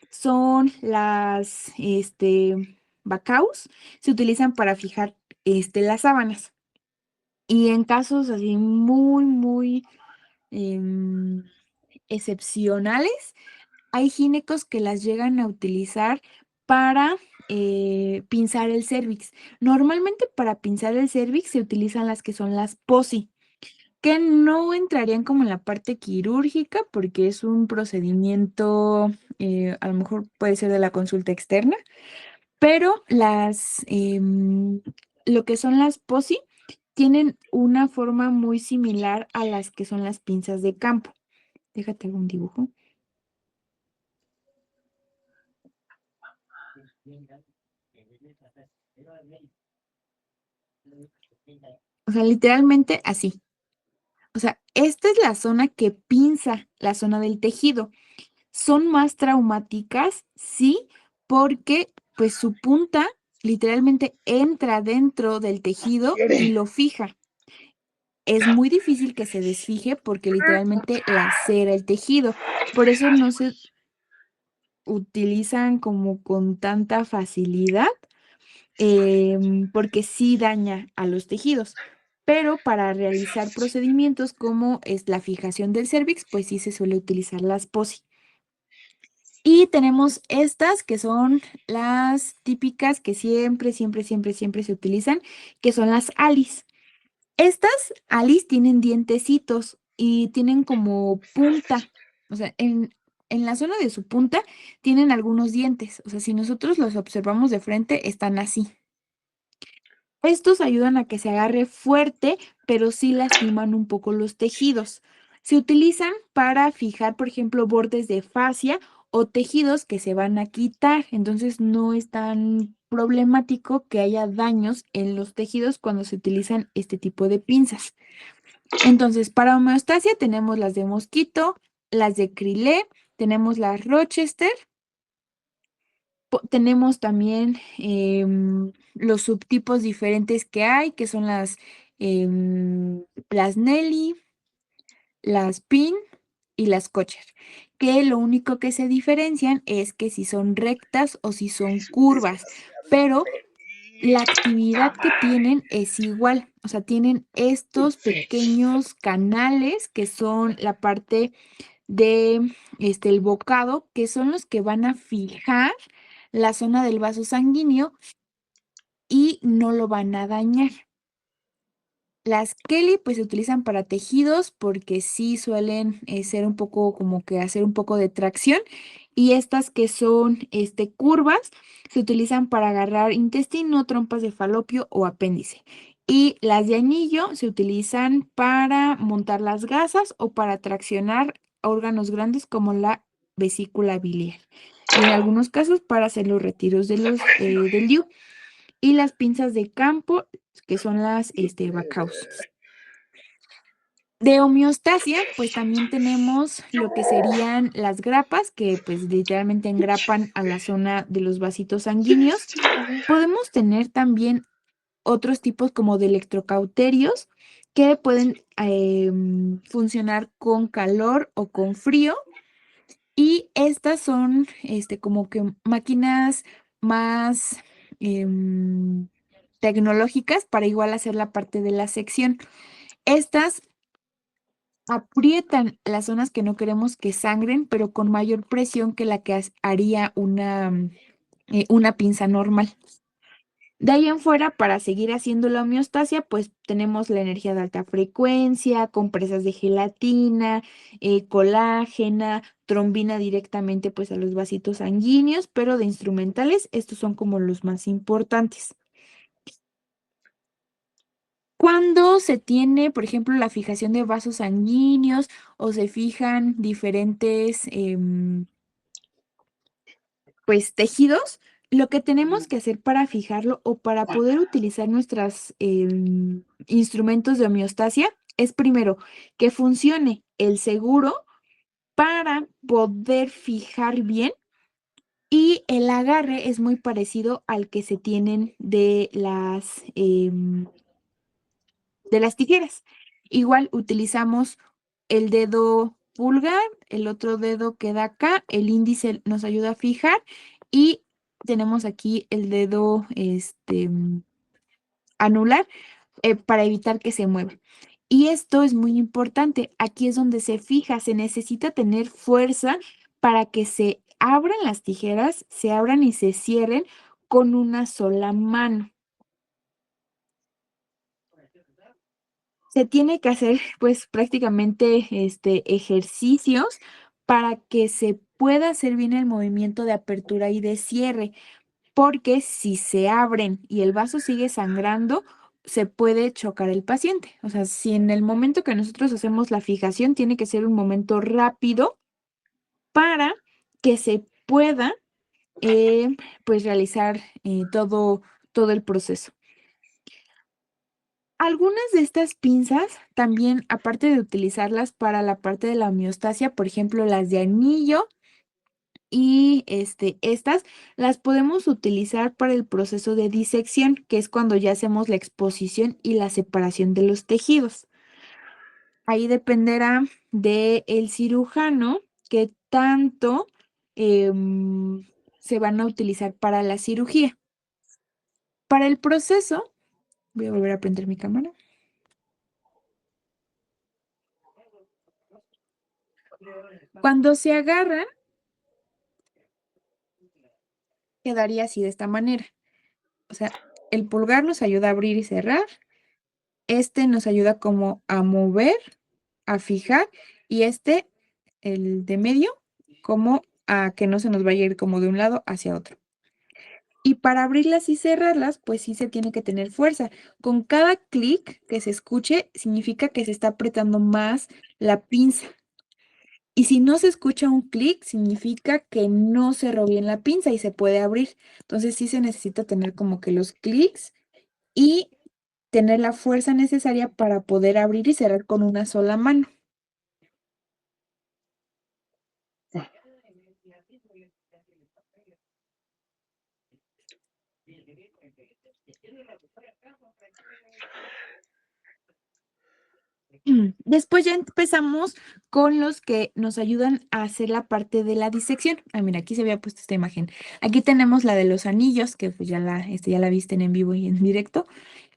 son las Bacaus, se utilizan para fijar las sábanas. Y en casos así muy em, excepcionales, hay ginecos que las llegan a utilizar para pinzar el cérvix. Normalmente para pinzar el cérvix se utilizan las que son las POSI, que no entrarían como en la parte quirúrgica porque es un procedimiento, a lo mejor puede ser de la consulta externa, pero lo que son las POSI tienen una forma muy similar a las que son las pinzas de campo. Déjate hago un dibujo. O sea, literalmente así. O sea, esta es la zona que pinza la zona del tejido. Son más traumáticas, sí, porque pues su punta literalmente entra dentro del tejido y ¿Quiere? lo fija. es muy difícil que se desfije porque literalmente lacera el tejido. Por eso no se utilizan como con tanta facilidad, porque sí daña a los tejidos. Pero para realizar procedimientos como es la fijación del cérvix, pues sí se suele utilizar las POSI. Y tenemos estas que son las típicas que siempre, siempre, siempre, siempre se utilizan, que son las ALIS. Estas ALIS tienen dientecitos y tienen como punta, o sea, en la zona de su punta tienen algunos dientes, o sea, si nosotros los observamos de frente, están así. Estos ayudan a que se agarre fuerte, pero sí lastiman un poco los tejidos. Se utilizan para fijar, por ejemplo, bordes de fascia o tejidos que se van a quitar. Entonces no es tan problemático que haya daños en los tejidos cuando se utilizan este tipo de pinzas. Entonces, para homeostasia tenemos las de mosquito, las de Crilé, tenemos las Rochester. Tenemos también los subtipos diferentes que hay, que son las Nelly, las Pin y las Kocher, que lo único que se diferencian es que si son rectas o si son Es curvas, demasiado pero la puta actividad que madre. tienen es igual, o sea, tienen estos pequeños canales que son la parte de el bocado, que son los que van a fijar la zona del vaso sanguíneo y no lo van a dañar. Las Kelly pues se utilizan para tejidos porque sí suelen ser un poco como que hacer un poco de tracción, y estas que son curvas se utilizan para agarrar intestino, trompas de falopio o apéndice. Y las de anillo se utilizan para montar las gasas o para traccionar órganos grandes como la vesícula biliar. Y en algunos casos para hacer los retiros de del DIU. Y las pinzas de campo, que son las Bacaus. De homeostasia, pues también tenemos lo que serían las grapas, que pues literalmente engrapan a la zona de los vasitos sanguíneos. Podemos tener también otros tipos como de electrocauterios que pueden funcionar con calor o con frío. Y estas son como que máquinas más em, tecnológicas para igual hacer la parte de la sección. Estas aprietan las zonas que no queremos que sangren, pero con mayor presión que la que haría una pinza normal. De ahí en fuera, para seguir haciendo la homeostasia, pues tenemos la energía de alta frecuencia, compresas de gelatina, colágena, trombina directamente pues a los vasitos sanguíneos, pero de instrumentales, estos son como los más importantes. Cuando se tiene, por ejemplo, la fijación de vasos sanguíneos o se fijan diferentes pues tejidos, lo que tenemos que hacer para fijarlo o para poder utilizar nuestros instrumentos de homeostasia es primero que funcione el seguro para poder fijar bien, y el agarre es muy parecido al que se tienen de las tijeras. Igual utilizamos el dedo pulgar, el otro dedo queda acá, el índice nos ayuda a fijar y tenemos aquí el dedo anular para evitar que se mueva. Y esto es muy importante. Aquí es donde se fija, se necesita tener fuerza para que se abran las tijeras, se abran y se cierren con una sola mano. Se tiene que hacer pues prácticamente ejercicios para que se pueda hacer bien el movimiento de apertura y de cierre, porque si se abren y el vaso sigue sangrando, se puede chocar el paciente. O sea, si en el momento que nosotros hacemos la fijación tiene que ser un momento rápido para que se pueda pues realizar todo el proceso. Algunas de estas pinzas también, aparte de utilizarlas para la parte de la homeostasia, por ejemplo, las de anillo y estas las podemos utilizar para el proceso de disección, que es cuando ya hacemos la exposición y la separación de los tejidos. Ahí dependerá del cirujano qué tanto se van a utilizar para la cirugía. Para el proceso, voy a volver a prender mi cámara. Cuando se agarran, quedaría así de esta manera. O sea, el pulgar nos ayuda a abrir y cerrar. Este nos ayuda como a mover, a fijar. Y este, el de medio, como a que no se nos vaya a ir como de un lado hacia otro. Y para abrirlas y cerrarlas, pues sí se tiene que tener fuerza. Con cada clic que se escuche, significa que se está apretando más la pinza. Y si no se escucha un clic, significa que no cerró bien la pinza y se puede abrir. Entonces sí se necesita tener como que los clics y tener la fuerza necesaria para poder abrir y cerrar con una sola mano. Después ya empezamos con los que nos ayudan a hacer la parte de la disección. Ah, mira, aquí se había puesto esta imagen. Aquí tenemos la de los anillos, que pues ya la visten en vivo y en directo.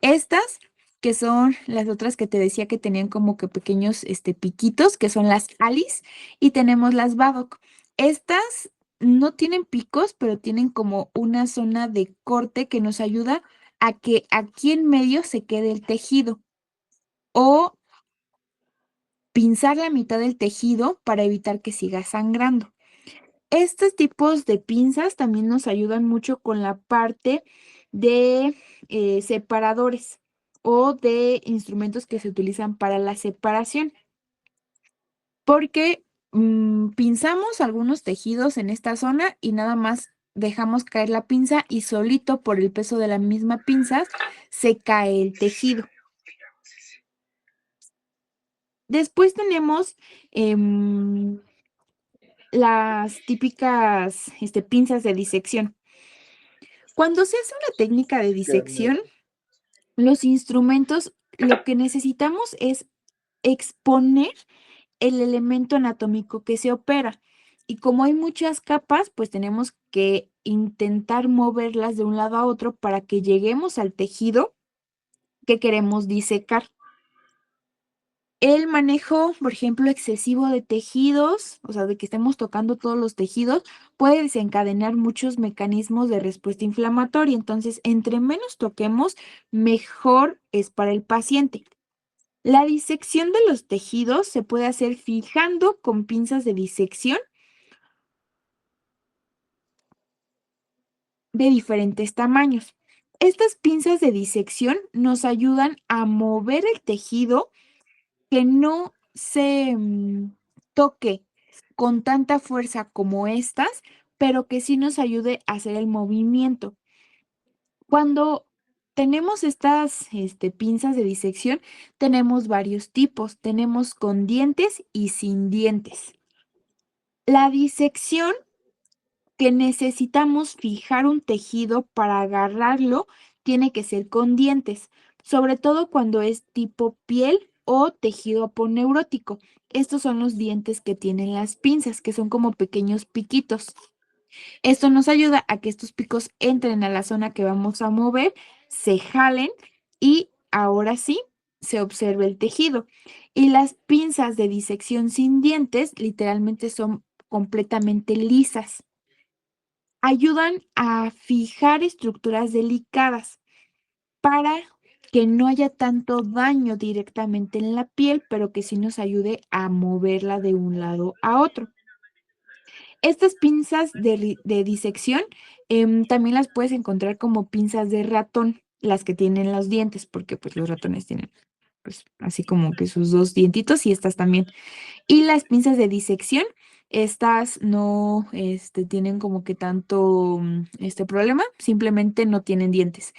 Estas, que son las otras que te decía que tenían como que pequeños piquitos, que son las Alice, y tenemos las Babcock. Estas no tienen picos, pero tienen como una zona de corte que nos ayuda a que aquí en medio se quede el tejido. O pinzar la mitad del tejido para evitar que siga sangrando. Estos tipos de pinzas también nos ayudan mucho con la parte de separadores o de instrumentos que se utilizan para la separación, porque pinzamos algunos tejidos en esta zona y nada más dejamos caer la pinza y solito por el peso de la misma pinza se cae el tejido. Después tenemos las típicas pinzas de disección. Cuando se hace una técnica de disección, los instrumentos, lo que necesitamos es exponer el elemento anatómico que se opera. Y como hay muchas capas, pues tenemos que intentar moverlas de un lado a otro para que lleguemos al tejido que queremos disecar. El manejo, por ejemplo, excesivo de tejidos, o sea, de que estemos tocando todos los tejidos, puede desencadenar muchos mecanismos de respuesta inflamatoria. Entonces, entre menos toquemos, mejor es para el paciente. La disección de los tejidos se puede hacer fijando con pinzas de disección de diferentes tamaños. Estas pinzas de disección nos ayudan a mover el tejido que no se toque con tanta fuerza como estas, pero que sí nos ayude a hacer el movimiento. Cuando tenemos estas pinzas de disección, tenemos varios tipos. Tenemos con dientes y sin dientes. La disección que necesitamos fijar un tejido para agarrarlo tiene que ser con dientes, sobre todo cuando es tipo piel o tejido aponeurótico. Estos son los dientes que tienen las pinzas, que son como pequeños piquitos. Esto nos ayuda a que estos picos entren a la zona que vamos a mover, se jalen y ahora sí se observe el tejido. Y las pinzas de disección sin dientes literalmente son completamente lisas. Ayudan a fijar estructuras delicadas para que no haya tanto daño directamente en la piel, pero que sí nos ayude a moverla de un lado a otro. Estas pinzas de disección también las puedes encontrar como pinzas de ratón, las que tienen los dientes, porque pues los ratones tienen pues así como que sus dos dientitos y estas también. Y las pinzas de disección, estas no tienen como que tanto este problema, simplemente no tienen dientes.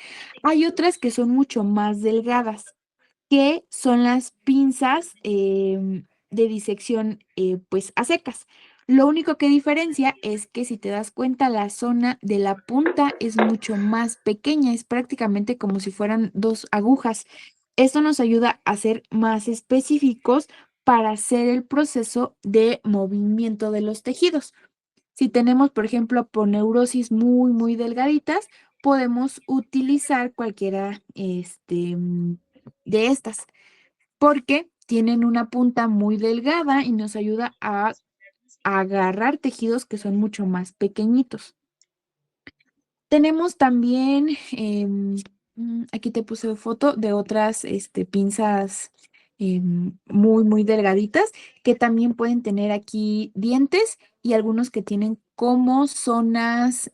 Hay otras que son mucho más delgadas, que son las pinzas de disección pues a secas. Lo único que diferencia es que si te das cuenta, la zona de la punta es mucho más pequeña, es prácticamente como si fueran dos agujas. Esto nos ayuda a ser más específicos para hacer el proceso de movimiento de los tejidos. Si tenemos, por ejemplo, aponeurosis muy delgaditas, podemos utilizar cualquiera de estas, porque tienen una punta muy delgada y nos ayuda a agarrar tejidos que son mucho más pequeñitos. Tenemos también, aquí te puse foto de otras pinzas muy delgaditas que también pueden tener aquí dientes y algunos que tienen como zonas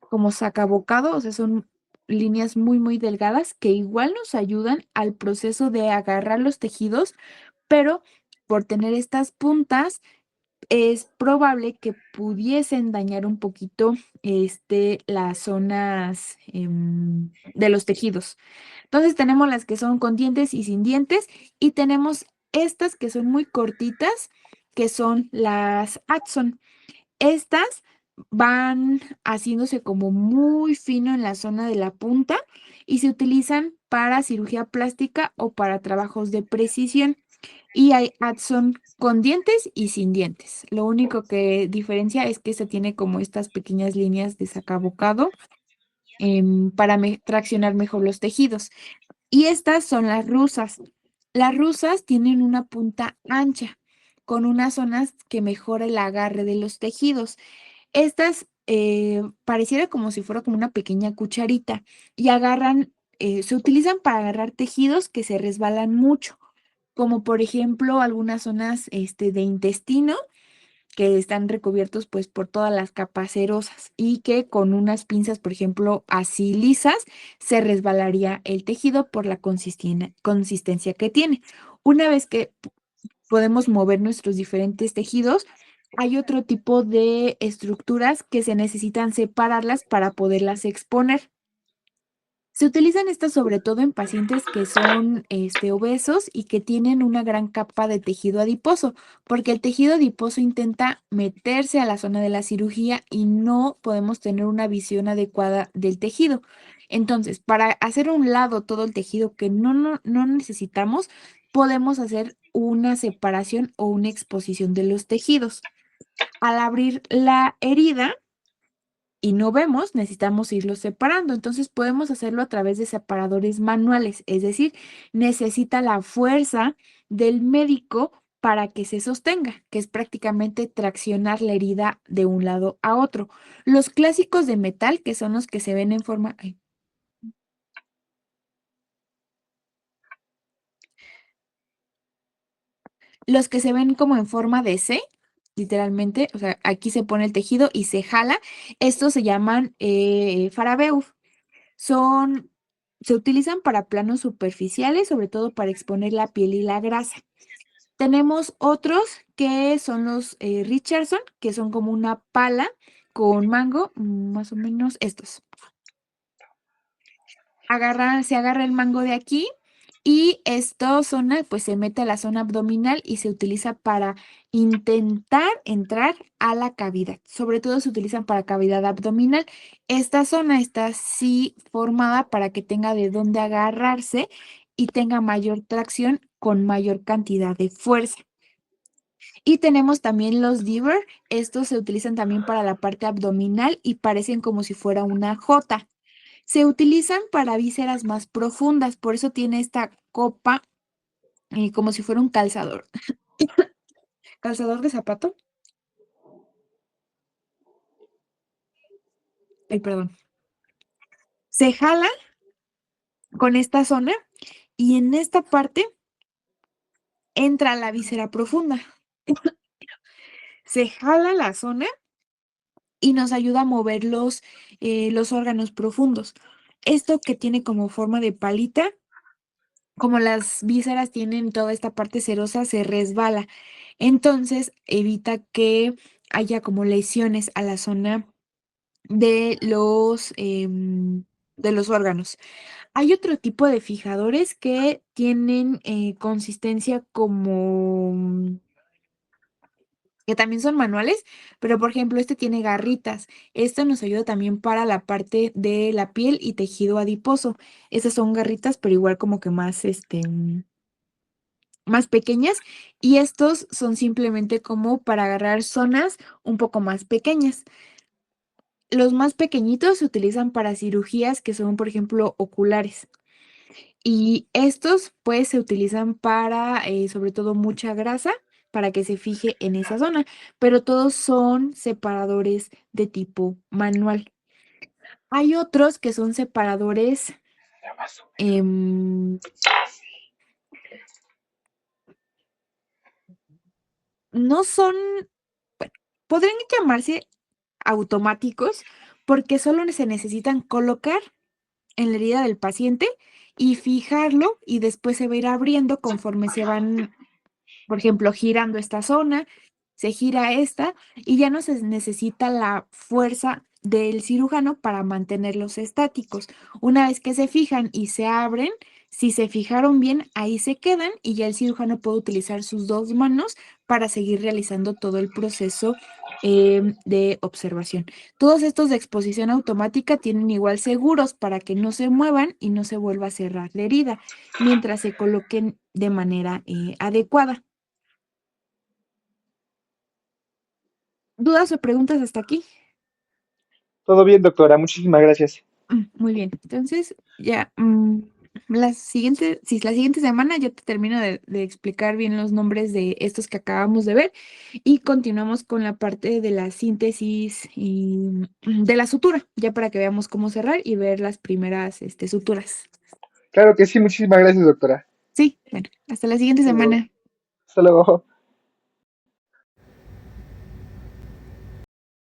como sacabocado, o sea, son líneas muy delgadas que igual nos ayudan al proceso de agarrar los tejidos, pero por tener estas puntas es probable que pudiesen dañar un poquito las zonas de los tejidos. Entonces tenemos las que son con dientes y sin dientes y tenemos estas que son muy cortitas, que son las Addson. Estas van haciéndose como muy fino en la zona de la punta y se utilizan para cirugía plástica o para trabajos de precisión. Y hay Addson con dientes y sin dientes. Lo único que diferencia es que esta tiene como estas pequeñas líneas de sacabocado para traccionar mejor los tejidos. Y estas son las rusas. Las rusas tienen una punta ancha, con unas zonas que mejora el agarre de los tejidos. Estas pareciera como si fuera como una pequeña cucharita y agarran, se utilizan para agarrar tejidos que se resbalan mucho, como por ejemplo algunas zonas de intestino que están recubiertos pues por todas las capas serosas y que con unas pinzas, por ejemplo, así lisas, se resbalaría el tejido por la consistencia que tiene. Una vez que podemos mover nuestros diferentes tejidos, hay otro tipo de estructuras que se necesitan separarlas para poderlas exponer. Se utilizan estas sobre todo en pacientes que son obesos y que tienen una gran capa de tejido adiposo, porque el tejido adiposo intenta meterse a la zona de la cirugía y no podemos tener una visión adecuada del tejido. Entonces, para hacer a un lado todo el tejido que no necesitamos, podemos hacer una separación o una exposición de los tejidos. Al abrir la herida, y no vemos, necesitamos irlos separando. Entonces podemos hacerlo a través de separadores manuales, es decir, necesita la fuerza del médico para que se sostenga, que es prácticamente traccionar la herida de un lado a otro. Los clásicos de metal, que son los que se ven en forma, ay, los que se ven como en forma de C, literalmente, o sea, aquí se pone el tejido y se jala, estos se llaman Farabeu. Son, se utilizan para planos superficiales, sobre todo para exponer la piel y la grasa. Tenemos otros que son los Richardson, que son como una pala con mango, más o menos estos. Se agarra el mango de aquí y esta zona pues se mete a la zona abdominal y se utiliza para intentar entrar a la cavidad. Sobre todo se utilizan para cavidad abdominal. Esta zona está así formada para que tenga de dónde agarrarse y tenga mayor tracción con mayor cantidad de fuerza. Y tenemos también los Deaver. Estos se utilizan también para la parte abdominal y parecen como si fuera una J. Se utilizan para vísceras más profundas, por eso tiene esta copa como si fuera un calzador. ¿Calzador de zapato? Ay, perdón. Se jala con esta zona y en esta parte entra la víscera profunda. Se jala la zona y nos ayuda a mover los órganos profundos. Esto que tiene como forma de palita, como las vísceras tienen toda esta parte serosa, se resbala. Entonces evita que haya como lesiones a la zona de los órganos. Hay otro tipo de fijadores que tienen consistencia como que también son manuales, pero por ejemplo, este tiene garritas. Esto nos ayuda también para la parte de la piel y tejido adiposo. Esas son garritas, pero igual como que más, más pequeñas. Y estos son simplemente como para agarrar zonas un poco más pequeñas. Los más pequeñitos se utilizan para cirugías que son, por ejemplo, oculares. Y estos, pues, se utilizan para, sobre todo, mucha grasa para que se fije en esa zona, pero todos son separadores de tipo manual. Hay otros que son separadores, Ya más o menos. em, no son, bueno, podrían llamarse automáticos porque solo se necesitan colocar en la herida del paciente y fijarlo y después se va a ir abriendo conforme se van, por ejemplo, girando esta zona, se gira esta y ya no se necesita la fuerza del cirujano para mantenerlos estáticos. Una vez que se fijan y se abren, si se fijaron bien, ahí se quedan y ya el cirujano puede utilizar sus dos manos para seguir realizando todo el proceso de observación. Todos estos de exposición automática tienen igual seguros para que no se muevan y no se vuelva a cerrar la herida mientras se coloquen de manera adecuada. ¿Dudas o preguntas hasta aquí? Todo bien, doctora. Muchísimas gracias. Muy bien. Entonces, ya, si la siguiente semana ya te termino de explicar bien los nombres de estos que acabamos de ver y continuamos con la parte de la síntesis y de la sutura, ya para que veamos cómo cerrar y ver las primeras, suturas. Claro que sí. Muchísimas gracias, doctora. Sí, bueno, hasta la siguiente Hasta luego. semana. Hasta luego.